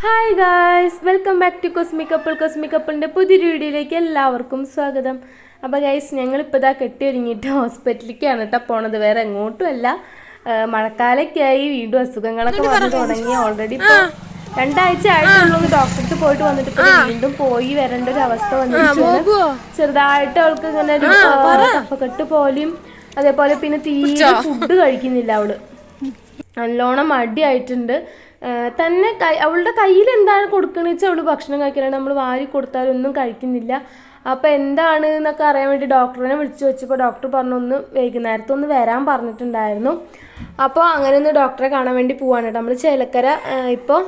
Hi guys, welcome back to cosmic കപ്പിളിൻ്റെ പുതിയൊരു വീഡിയോയിലേക്ക് എല്ലാവർക്കും സ്വാഗതം. അപ്പോൾ ഗൈസ്, ഞങ്ങളിപ്പോൾ ഇതാ കെട്ടി ഒരുങ്ങിയിട്ട് ഹോസ്പിറ്റലിലേക്കാണ് കേട്ടോ പോണത്. വേറെ എങ്ങോട്ടും അല്ല. മഴക്കാലൊക്കെയായി വീണ്ടും അസുഖങ്ങളൊക്കെ വന്നു തുടങ്ങി. ഓൾറെഡി ഇപ്പോൾ 2 ആഴ്ച ആയിട്ടുള്ളൂ ഡോക്ടർക്ക് പോയിട്ട് വന്നിട്ട് ഇപ്പോൾ വീണ്ടും പോയി വരേണ്ട ഒരു അവസ്ഥ വന്നിട്ടുണ്ട്. ചെറുതായിട്ട് അവൾക്ക് ഇങ്ങനെ ഒരു കഫക്കെട്ട് പോലെയും, അതേപോലെ പിന്നെ തീരെ ഫുഡ് കഴിക്കുന്നില്ല. അവള് നല്ലോണം മടിയായിട്ടുണ്ട്. തന്നെ അവളുടെ കയ്യിൽ എന്താണ് കൊടുക്കണമെന്ന് വെച്ചാൽ അവൾ ഭക്ഷണം കഴിക്കാനാണ്. നമ്മൾ വാരി കൊടുത്താലൊന്നും കഴിക്കുന്നില്ല. അപ്പോൾ എന്താണ് എന്നൊക്കെ അറിയാൻ വേണ്ടി ഡോക്ടറിനെ വിളിച്ചു വെച്ചപ്പോൾ ഡോക്ടർ പറഞ്ഞു ഒന്ന് വൈകുന്നേരത്തൊന്ന് വരാൻ പറഞ്ഞിട്ടുണ്ടായിരുന്നു. അപ്പോൾ അങ്ങനെ ഒന്ന് ഡോക്ടറെ കാണാൻ വേണ്ടി പോവാണ് കേട്ടോ. നമ്മൾ ചേലക്കര ഇപ്പോൾ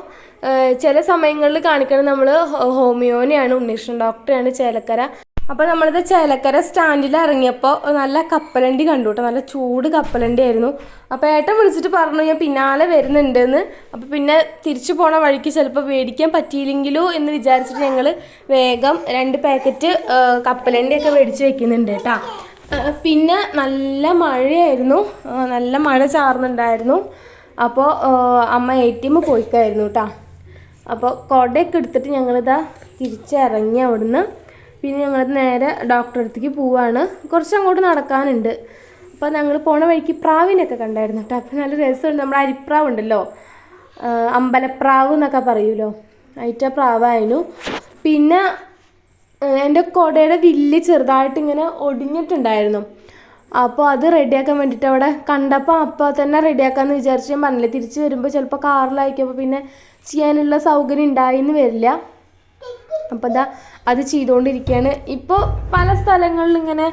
ചില സമയങ്ങളിൽ കാണിക്കണം നമ്മൾ ഹോമിയോനെയാണ്, ഉണ്ണീഷൻ ഡോക്ടറെയാണ് ചേലക്കര. അപ്പോൾ നമ്മളിത് ചേലക്കര സ്റ്റാൻഡിൽ ഇറങ്ങിയപ്പോൾ നല്ല കപ്പലണ്ടി കണ്ടു കേട്ടോ. നല്ല ചൂട് കപ്പലണ്ടി ആയിരുന്നു. അപ്പോൾ ഏട്ടൻ വിളിച്ചിട്ട് പറഞ്ഞു ഞാൻ പിന്നാലെ വരുന്നുണ്ടെന്ന്. അപ്പോൾ പിന്നെ തിരിച്ചു പോണ വഴിക്ക് ചിലപ്പോൾ മേടിക്കാൻ പറ്റിയില്ലെങ്കിലോ എന്ന് വിചാരിച്ചിട്ട് ഞങ്ങൾ വേഗം 2 പാക്കറ്റ് കപ്പലണ്ടിയൊക്കെ മേടിച്ച് വെക്കുന്നുണ്ട് കേട്ടോ. പിന്നെ നല്ല മഴയായിരുന്നു, നല്ല മഴ ചാർന്നുണ്ടായിരുന്നു. അപ്പോൾ അമ്മ ATM പോയിക്കായിരുന്നു കേട്ടോ. അപ്പോൾ കുടയൊക്കെ എടുത്തിട്ട് ഞങ്ങളിതാ തിരിച്ചിറങ്ങി അവിടുന്ന്. പിന്നെ ഞങ്ങൾ നേരെ ഡോക്ടറെ അടുത്തേക്ക് പോവാണ്. കുറച്ചങ്ങോട്ട് നടക്കാനുണ്ട്. അപ്പോൾ ഞങ്ങൾ പോണ വഴിക്ക് പ്രാവിനൊക്കെ കണ്ടായിരുന്നു കേട്ടോ. അപ്പോൾ നല്ല രസമുണ്ട്. നമ്മുടെ അരിപ്രാവ് ഉണ്ടല്ലോ, അമ്പലപ്രാവ് എന്നൊക്കെ പറയുമല്ലോ, അതിൻ്റെ പ്രാവായിരുന്നു. പിന്നെ എൻ്റെ കുടയുടെ വില്ല് ചെറുതായിട്ട് ഇങ്ങനെ ഒടിഞ്ഞിട്ടുണ്ടായിരുന്നു. അപ്പോൾ അത് റെഡിയാക്കാൻ വേണ്ടിയിട്ട് അവിടെ കണ്ടപ്പോൾ അപ്പോൾ തന്നെ റെഡിയാക്കാമെന്ന് വിചാരിച്ച് ഞാൻ പറഞ്ഞില്ലേ, തിരിച്ച് വരുമ്പോൾ ചിലപ്പോൾ കാറിലായിരിക്കുമ്പോൾ പിന്നെ ചെയ്യാനുള്ള സൗകര്യം ഉണ്ടായിന്ന് വരില്ല. അപ്പോൾ അത് ചെയ്തുകൊണ്ടിരിക്കുകയാണ്. ഇപ്പോൾ പല സ്ഥലങ്ങളിലും ഇങ്ങനെ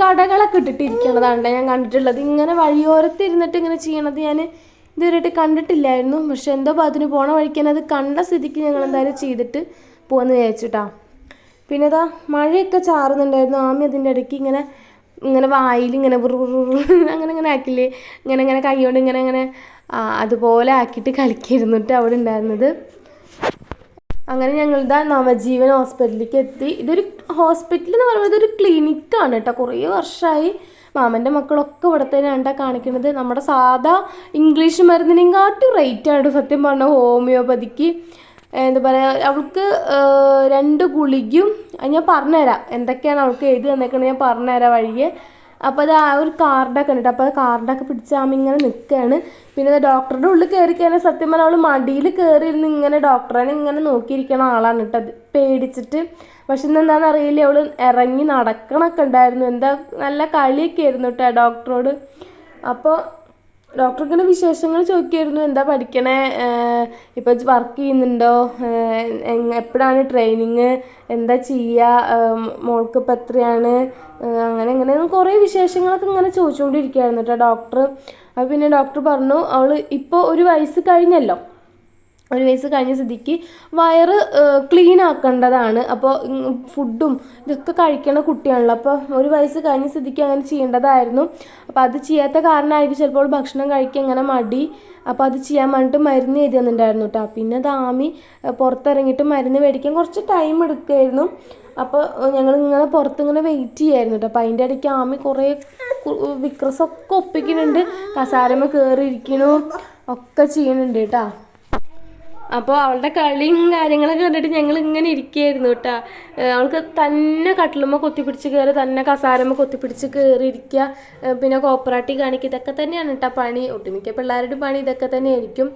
കടകളൊക്കെ ഇട്ടിട്ടിരിക്കണതാണ് ഞാൻ കണ്ടിട്ടുള്ളത്. ഇങ്ങനെ വഴിയോരത്ത് ഇരുന്നിട്ട് ഇങ്ങനെ ചെയ്യണത് ഞാൻ ഇതുവരെയായിട്ട് കണ്ടിട്ടില്ലായിരുന്നു. പക്ഷെ എന്തോ അതിന് പോണ വഴിക്കാൻ അത് കണ്ട സ്ഥിതിക്ക് ഞങ്ങൾ എന്തായാലും ചെയ്തിട്ട് പോകാമെന്ന് വിചാരിച്ചിട്ടാ. പിന്നെ മഴയൊക്കെ ചാറുന്നുണ്ടായിരുന്നു. ആമി അതിൻ്റെ ഇടയ്ക്ക് ഇങ്ങനെ വായിൽ ഇങ്ങനെ അങ്ങനെ ആക്കില്ലേ, ഇങ്ങനെ കൈ കൊണ്ട് ഇങ്ങനെ അതുപോലെ ആക്കിയിട്ട് കളിക്കായിരുന്നിട്ട് അവിടെ ഉണ്ടായിരുന്നത്. അങ്ങനെ ഞങ്ങളിതാ നവജീവൻ ഹോസ്പിറ്റലിലേക്ക് എത്തി. ഇതൊരു ഹോസ്പിറ്റൽ എന്ന് പറയുമ്പോൾ ഇതൊരു ക്ലിനിക്കാണ് കേട്ടോ. കുറേ വർഷമായി മാമൻ്റെ മക്കളൊക്കെ ഇവിടെ തന്നെയാണ് കാണിക്കുന്നത്. നമ്മുടെ സാധാ ഇംഗ്ലീഷ് മരുന്നിനെക്കാട്ടും റേറ്റാണ് സത്യം പറഞ്ഞാൽ ഹോമിയോപ്പതിക്ക്. എന്താ പറയുക, അവൾക്ക് 2 ഗുളികയും ഞാൻ പറഞ്ഞുതരാം എന്തൊക്കെയാണ് അവൾക്ക് എഴുതി തന്നേക്കണത്, ഞാൻ പറഞ്ഞുതരാം വഴിയെ. അപ്പോൾ അത് ആ ഒരു കാർഡൊക്കെ ഉണ്ട്. അപ്പോൾ അത് കാർഡൊക്കെ പിടിച്ച് ആമ ഇങ്ങനെ നിൽക്കുകയാണ്. പിന്നെ ഡോക്ടറുടെ ഉള്ളിൽ കയറി കഴിഞ്ഞാൽ സത്യം പറഞ്ഞാൽ അവൾ മടിയിൽ കയറിയിരുന്ന് ഇങ്ങനെ ഡോക്ടറെ ഇങ്ങനെ നോക്കിയിരിക്കണ ആളാണ് കേട്ടോ, അത് പേടിച്ചിട്ട്. പക്ഷെ എന്താണെന്ന് അറിയില്ല, അവൾ ഇറങ്ങി നടക്കണമൊക്കെ ഉണ്ടായിരുന്നു. എന്താ നല്ല കളിയൊക്കെ ആയിരുന്നു കേട്ടോ ഡോക്ടറോട്. അപ്പോൾ ഡോക്ടർ ഇങ്ങനെ വിശേഷങ്ങൾ ചോദിക്കുമായിരുന്നു. എന്താ പഠിക്കണേ, ഇപ്പോൾ വർക്ക് ചെയ്യുന്നുണ്ടോ, എപ്പോഴാണ് ട്രെയിനിങ്, എന്താ ചെയ്യുക, മോൾക്ക് ഇപ്പം എത്രയാണ്, അങ്ങനെ കുറേ വിശേഷങ്ങളൊക്കെ ഇങ്ങനെ ചോദിച്ചുകൊണ്ടിരിക്കുകയായിരുന്നു കേട്ടോ ഡോക്ടർ. അപ്പോൾ പിന്നെ ഡോക്ടർ പറഞ്ഞു അവൾ ഇപ്പോൾ 1 വയസ്സ് കഴിഞ്ഞല്ലോ, 1 വയസ്സ് കഴിഞ്ഞ സ്ഥിതിക്ക് വയറ് ക്ലീൻ ആക്കേണ്ടതാണ്. അപ്പോൾ ഫുഡും ഇതൊക്കെ കഴിക്കണ കുട്ടിയാണല്ലോ. അപ്പോൾ 1 വയസ്സ് കഴിഞ്ഞ സ്ഥിതിക്ക് അങ്ങനെ ചെയ്യേണ്ടതായിരുന്നു. അപ്പോൾ അത് ചെയ്യാത്ത കാരണമായിരിക്കും ചിലപ്പോൾ ഭക്ഷണം കഴിക്കാൻ ഇങ്ങനെ മടി. അപ്പോൾ അത് ചെയ്യാൻ വേണ്ടിയിട്ട് മരുന്ന് എഴുതി തന്നിട്ടുണ്ടായിരുന്നു കേട്ടോ. പിന്നെ ആമി പുറത്തിറങ്ങിയിട്ട് മരുന്ന് മേടിക്കാൻ കുറച്ച് ടൈം എടുക്കുമായിരുന്നു. അപ്പോൾ ഞങ്ങളിങ്ങനെ പുറത്തിങ്ങനെ വെയിറ്റ് ചെയ്യായിരുന്നു കേട്ടോ. അപ്പോൾ അതിൻ്റെ ഇടയ്ക്ക് ആമി കുറേ വിക്രസൊക്കെ ഒപ്പിക്കുന്നുണ്ട്, കസാരമ്മ കയറിയിരിക്കണു ഒക്കെ ചെയ്യുന്നുണ്ട് കേട്ടോ. അപ്പോൾ അവളുടെ കളിയും കാര്യങ്ങളൊക്കെ കണ്ടിട്ട് ഞങ്ങൾ ഇങ്ങനെ ഇരിക്കുകയായിരുന്നു കേട്ടോ. അവൾക്ക് തന്നെ കട്ടിലുമ്പോൾ കൊത്തിപ്പിടിച്ച് കയറി, തന്നെ കസാരമ്മ കൊത്തിപ്പിടിച്ച് കയറിയിരിക്കുക, പിന്നെ കോപ്പറാട്ടി കാണിക്കുക, ഇതൊക്കെ തന്നെയാണ് കേട്ടോ പണി. ഒട്ടുമിക്ക പിള്ളേരുടെ പണി ഇതൊക്കെ തന്നെ ആയിരിക്കും.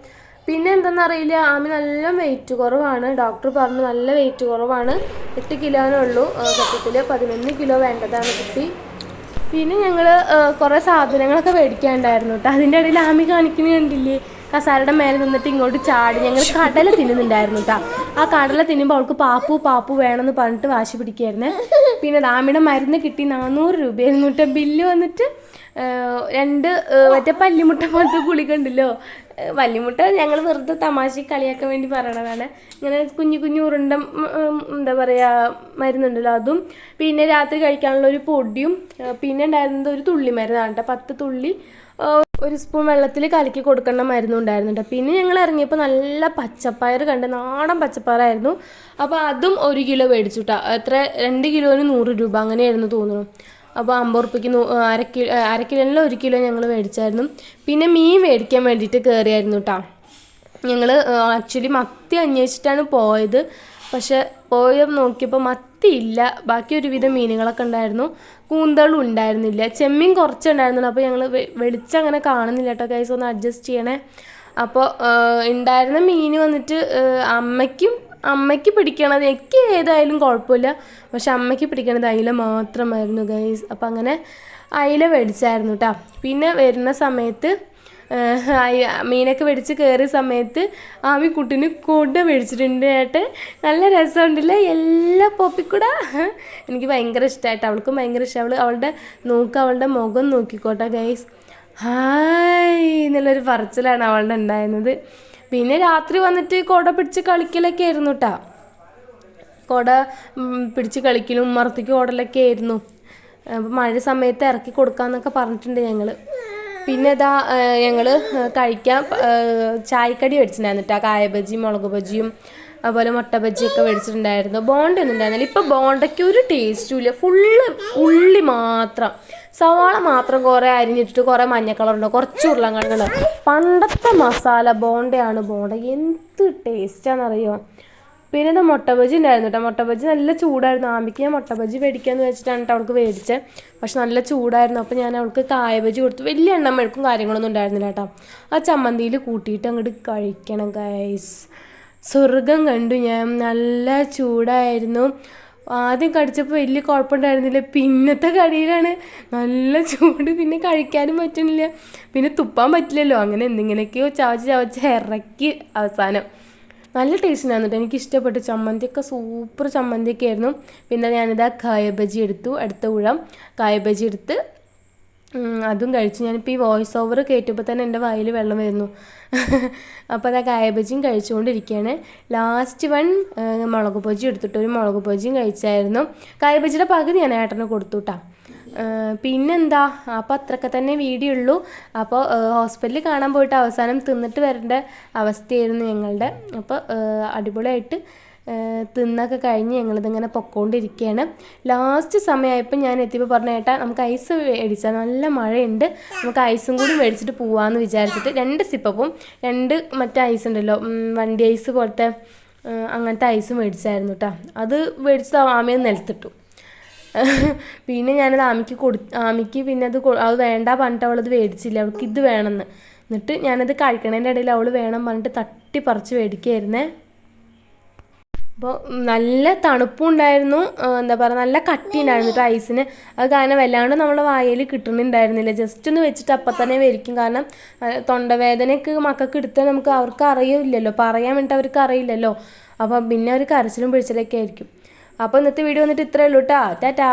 പിന്നെ എന്താണെന്നറിയില്ല, ആമി നല്ല വെയിറ്റ് കുറവാണ്. ഡോക്ടർ പറഞ്ഞു നല്ല വെയിറ്റ് കുറവാണ്, 8 കിലോനേ ഉള്ളൂ. സത്യത്തിൽ 11 കിലോ വേണ്ടതാണ് കുട്ടി. പിന്നെ ഞങ്ങൾ കുറേ സാധനങ്ങളൊക്കെ മേടിക്കാനുണ്ടായിരുന്നു കേട്ടോ. അതിൻ്റെ ഇടയിൽ ആമി കാണിക്കുന്നത് കണ്ടില്ലേ, കസാരയുടെ മേലെ നിന്നിട്ട് ഇങ്ങോട്ട് ചാടി. ഞങ്ങൾ കടല തിന്നുന്നുണ്ടായിരുന്നു കേട്ടോ. ആ കടല തിന്നുമ്പോൾ അവൾക്ക് പാപ്പു വേണമെന്ന് പറഞ്ഞിട്ട് വാശി പിടിക്കുമായിരുന്നേ. പിന്നെ ആമിയുടെ മരുന്ന് കിട്ടി 400 രൂപയായിരുന്നു കേട്ടോ. ബില്ല് വന്നിട്ട് 2 മറ്റേ പല്ലിമുട്ട പോലത്തെ ഗുളിക ഉണ്ടല്ലോ, പല്ലിമുട്ട ഞങ്ങൾ വെറുതെ തമാശ കളിയാക്കാൻ വേണ്ടി പറയണതാണ്. ഇങ്ങനെ കുഞ്ഞു ഉരുണ്ട എന്താ പറയുക മരുന്നുണ്ടല്ലോ, അതും പിന്നെ രാത്രി കഴിക്കാനുള്ള ഒരു പൊടിയും, പിന്നെ ഉണ്ടായിരുന്നത് ഒരു തുള്ളി മരുന്നാണ് കേട്ടോ. 10 തുള്ളി 1 സ്പൂൺ വെള്ളത്തിൽ കലക്കി കൊടുക്കേണ്ട മരുന്നുണ്ടായിരുന്നുണ്ട്. പിന്നെ ഞങ്ങൾ ഇറങ്ങിയപ്പോൾ നല്ല പച്ചപ്പയർ കണ്ട്, നാടൻ പച്ചപ്പയറായിരുന്നു. അപ്പോൾ അതും 1 കിലോ മേടിച്ചു കേട്ടോ. എത്ര 2 കിലോന് 100 രൂപ അങ്ങനെയായിരുന്നു തോന്നുന്നു. അപ്പോൾ 50 രൂപയ്ക്ക് അര കിലോനിൽ 1 കിലോ ഞങ്ങൾ മേടിച്ചായിരുന്നു. പിന്നെ മീൻ മേടിക്കാൻ വേണ്ടിയിട്ട് കയറിയായിരുന്നു കേട്ടോ. ഞങ്ങൾ ആക്ച്വലി മത്തി അന്വേഷിച്ചിട്ടാണ് പോയത്. പക്ഷെ പോയി നോക്കിയപ്പോൾ മത്തി ഇല്ല. ബാക്കി ഒരുവിധം മീനുകളൊക്കെ ഉണ്ടായിരുന്നു. കൂന്തളും ഉണ്ടായിരുന്നില്ല. ചെമ്മീൻ കുറച്ചുണ്ടായിരുന്നുള്ളൂ. അപ്പോൾ ഞങ്ങൾ വെളിച്ചം അങ്ങനെ കാണുന്നില്ല കേട്ടോ ഗൈസ്, ഒന്ന് അഡ്ജസ്റ്റ് ചെയ്യണേ. അപ്പോൾ ഉണ്ടായിരുന്ന മീൻ വന്നിട്ട് അമ്മയ്ക്ക് പിടിക്കണത്, എനിക്ക് ഏതായാലും കുഴപ്പമില്ല, പക്ഷെ അമ്മയ്ക്ക് പിടിക്കണത് അയില മാത്രമായിരുന്നു ഗൈസ്. അപ്പോൾ അങ്ങനെ അയില മേടിച്ചായിരുന്നു കേട്ടോ. പിന്നെ വരുന്ന സമയത്ത് മീനൊക്കെ മേടിച്ച് കയറിയ സമയത്ത് ആമിക്കുട്ടിന് കുട മേടിച്ചിട്ടുണ്ട് ഏട്ട്. നല്ല രസമുണ്ടല്ലേ എല്ലാ പോപ്പിക്കൂടെ. എനിക്ക് ഭയങ്കര ഇഷ്ടമായിട്ട്, അവൾക്കും ഭയങ്കര ഇഷ്ടം. അവളുടെ മുഖം നോക്കിക്കോട്ടെ ഗൈസ്. ഹായ് എന്നുള്ളൊരു പറച്ചിലാണ് അവളുടെ ഉണ്ടായിരുന്നത്. പിന്നെ രാത്രി വന്നിട്ട് കുട പിടിച്ച് കളിക്കലൊക്കെ ആയിരുന്നു കേട്ടോ. കുട പിടിച്ച് കളിക്കലും ഉമ്മറത്തേക്ക് ഓടലൊക്കെ ആയിരുന്നു. അപ്പോൾ മഴ സമയത്ത് ഇറക്കി കൊടുക്കാമെന്നൊക്കെ പറഞ്ഞിട്ടുണ്ട് ഞങ്ങൾ. പിന്നെ ഞങ്ങൾ കഴിക്കാൻ ചായക്കടി മേടിച്ചിട്ടുണ്ടായിരുന്നു കേട്ടോ. കായ ബജിയും മുളക് ബജിയും അതുപോലെ മുട്ട ബജിയൊക്കെ മേടിച്ചിട്ടുണ്ടായിരുന്നു. ബോണ്ട ഒന്നും ഉണ്ടായിരുന്നില്ല. ഇപ്പോൾ ബോണ്ടയ്ക്ക് ഒരു ടേസ്റ്റും ഇല്ല. ഫുള്ള് ഉള്ളി മാത്രം, സവാള മാത്രം കുറേ അരിഞ്ഞിട്ടിട്ട് കുറേ മഞ്ഞ കളറുണ്ടോ, കുറച്ച് ഉരുളങ്കിഴങ്ങുണ്ടോ. പണ്ടത്തെ മസാല ബോണ്ടയാണ് ബോണ്ട. എന്ത് ടേസ്റ്റാണെന്നറിയോ. പിന്നെ ഇത് മുട്ട ബജി ഉണ്ടായിരുന്നു കേട്ടോ. മുട്ട ബജി നല്ല ചൂടായിരുന്നു. ആമിക്ക് ഞാൻ മുട്ട ബജി മേടിക്കാമെന്ന് വെച്ചിട്ടാണ് അവൾക്ക് മേടിച്ചത്. പക്ഷെ നല്ല ചൂടായിരുന്നു. അപ്പോൾ ഞാൻ അവൾക്ക് കായ ബജി കൊടുത്തു. വലിയ എണ്ണം മെഴുക്കും കാര്യങ്ങളൊന്നും ഉണ്ടായിരുന്നില്ല കേട്ടോ. ആ ചമ്മന്തിയിൽ കൂട്ടിയിട്ട് അങ്ങോട്ട് കഴിക്കണം ഗൈസ്. സ്വർഗം കണ്ടു ഞാൻ. നല്ല ചൂടായിരുന്നു. ആദ്യം കടിച്ചപ്പോൾ വലിയ കുഴപ്പമുണ്ടായിരുന്നില്ല. പിന്നത്തെ കടിയിലാണ് നല്ല ചൂട്. പിന്നെ കഴിക്കാനും പറ്റണില്ല, പിന്നെ തുപ്പാൻ പറ്റില്ലല്ലോ. അങ്ങനെ എന്തെങ്കിലുമൊക്കെയോ ചവച്ച് ഇറക്കി അവസാനം. നല്ല ടേസ്റ്റ് ഉണ്ടായിരുന്നു. എനിക്ക് ഇഷ്ടപ്പെട്ടു. ചമ്മന്തിയൊക്കെ സൂപ്പർ ചമ്മന്തിയൊക്കെ ആയിരുന്നു. പിന്നെ ഞാനിതാ കായ ബജി എടുത്തു. അടുത്ത ഊഴം കായ ബജി എടുത്ത് അതും കഴിച്ചു. ഞാനിപ്പോൾ ഈ വോയിസ് ഓവർ കേട്ടപ്പോൾ തന്നെ എൻ്റെ വായിൽ വെള്ളം വരുന്നു. അപ്പോൾ അതാ കായ ബജിയും കഴിച്ചുകൊണ്ടിരിക്കുകയാണ്. ലാസ്റ്റ് മുളക് ബജി എടുത്തിട്ട് ഒരു മുളക് ബജിയും കഴിച്ചായിരുന്നു. കായ ബജിയുടെ പകുതി ഞാൻ ഏട്ടന് കൊടുത്തു കേട്ടോ. പിന്നെന്താ, അപ്പോൾ അത്രയൊക്കെ തന്നെ വീഡിയോ ഉള്ളൂ. അപ്പോൾ ഹോസ്പിറ്റലിൽ കാണാൻ പോയിട്ട് അവസാനം തിന്നിട്ട് വരേണ്ട അവസ്ഥയായിരുന്നു ഞങ്ങളുടെ. അപ്പോൾ അടിപൊളിയായിട്ട് തിന്നൊക്കെ കഴിഞ്ഞ് ഞങ്ങളിതിങ്ങനെ പൊക്കോണ്ടിരിക്കുകയാണ്. ലാസ്റ്റ് സമയമായപ്പോൾ ഞാൻ എത്തിയപ്പോൾ പറഞ്ഞ ഏട്ടാ നമുക്ക് ഐസ് മേടിച്ചാൽ നല്ല മഴയുണ്ട്, നമുക്ക് ഐസും കൂടി മേടിച്ചിട്ട് പോവാമെന്ന് വിചാരിച്ചിട്ട് 2 സിപ്പപ്പും 2 മറ്റേ ഐസ് ഉണ്ടല്ലോ, വണ്ടി ഐസ് പോലത്തെ അങ്ങനത്തെ ഐസ് മേടിച്ചായിരുന്നു കേട്ടോ. അത് മേടിച്ചിട്ട് ആമയെ നിലത്തിട്ടു. പിന്നെ ഞാനത് ആമിക്ക് പിന്നെ അത് വേണ്ട പറഞ്ഞിട്ട് അവളത് മേടിച്ചില്ല. അവൾക്ക് ഇത് വേണമെന്ന്. എന്നിട്ട് ഞാനത് കഴിക്കണതിൻ്റെ ഇടയിൽ അവൾ വേണം പറഞ്ഞിട്ട് തട്ടിപ്പറിച്ച് മേടിക്കുകയായിരുന്നേ. അപ്പോൾ നല്ല തണുപ്പും ഉണ്ടായിരുന്നു, എന്താ പറയുക, നല്ല കട്ടി ഉണ്ടായിരുന്നു കേട്ടോ ഐസിന്. അത് കാരണം വല്ലാണ്ട് നമ്മളെ വായിൽ കിട്ടുന്നുണ്ടായിരുന്നില്ല. ജസ്റ്റ് ഒന്ന് വെച്ചിട്ട് അപ്പം തന്നെ വരിക്കും. കാരണം തൊണ്ടവേദനയൊക്കെ മക്കൾക്ക് എടുത്താൽ അവർക്ക് അറിയില്ലല്ലോ, പറയാൻ വേണ്ടിയിട്ട് അവർക്ക് അറിയില്ലല്ലോ. അപ്പോൾ പിന്നെ ഒരു കരച്ചിലും പിടിച്ചിലൊക്കെ ആയിരിക്കും. അപ്പോൾ ഇന്നത്തെ വീഡിയോ വന്നിട്ട് ഇത്രയേ ഉള്ളൂ കേട്ടോ. ടാറ്റാ.